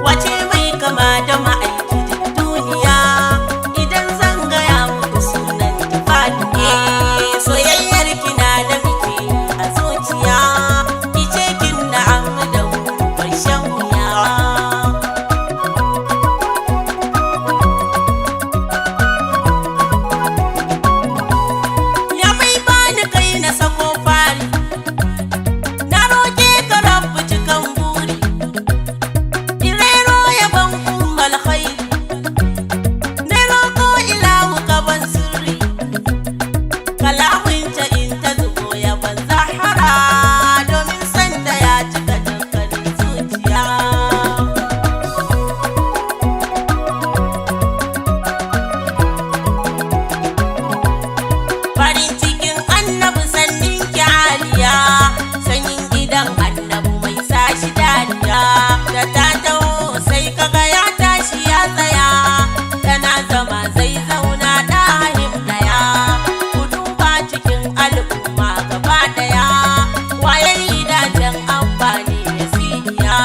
wace mai kama da ma'aiki duk duniya idan zan gaya muku sunan ta Fatima. Soyayyar kina da muke a zuciya, kice kin na'amu da mu ƙarshen wuya. Ya mai bani kai na sako fari, na roƙe ka rabbi cikan buri, irero yaban ummal khairi, na roƙo ilahu gaban sirri, kalamun ta in ta zubo yaban zahara, domin santa ya cika dukkanin zuciya. Farin cikin annabi sannin ki aliya, sanyin gidan annabi mai sa shi dariya, da ta taho sai kaga ya tashi ya tsaya, tana zama zai zauna ɗahim daya, ku duba cikin al'umma gaba daya, wayar gidajen amfani ya siya.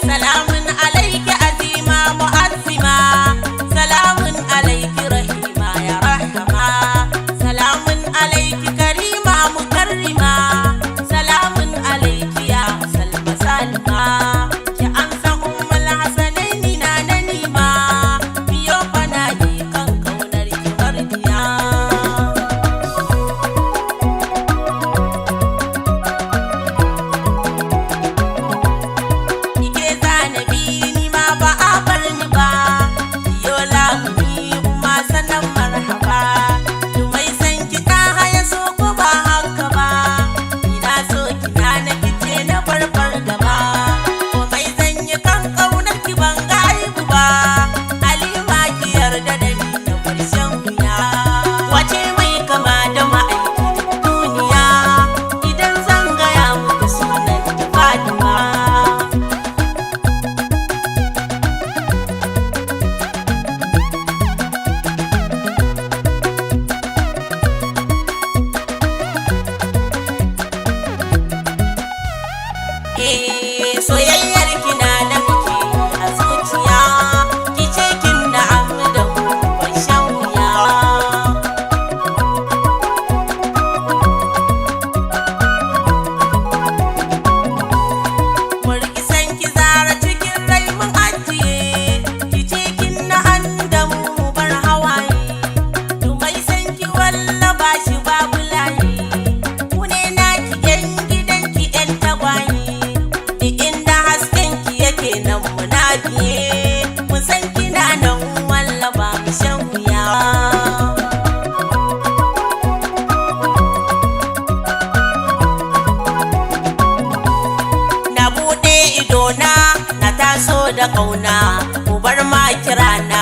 Salamun alaiki azima mu'azzima, salamun alaiki rahima ya rahama, salamun alaiki karima mukarrima, salamun alaiki ya salma salma, ki amsa ummul hasanaini na nanima, biyo fana'i kan kaunar ki mardiya. Ike zanabi ni ma ba a bar ni ba, yo lamuni umma sanan marhaba, dumai san ki ta haya so ko ba haka ba, ina so kina na kice na farfar gaba, komai zan yi kan kaunar ki ban ga aibu ba, halima ki yarda da ni da ƙarshen wuya. Wace mai kama da ma'aiki duk duniya idan zan gaya muku sunan ta Fatima. Soyayyar kina da muke a zuciya, kice kin na'amu da mu ƙarshen wuya. Murki san ki zara cikin rai mun ajiye, kice kin na'an da mu bar hawaye, dumai san ki walla ba shi babu layi, ku ne naki yan gidan ki yan tagwaye, duk inda hasken ki yake nan muna biye, mu san kina nan walla ba mu shan wuya. Na buɗe idona na taso da ƙauna, ku bar ma kirana,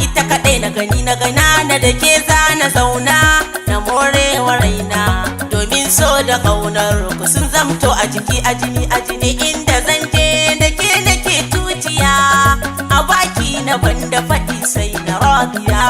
ita kaɗai na gani na gana na da ke za na zauna, na morewa raina, domin so da ƙaunar ku sun zamto a jiki a jini inda zan je da ke nake tuciya, a baki na banda faɗi sai na radiya.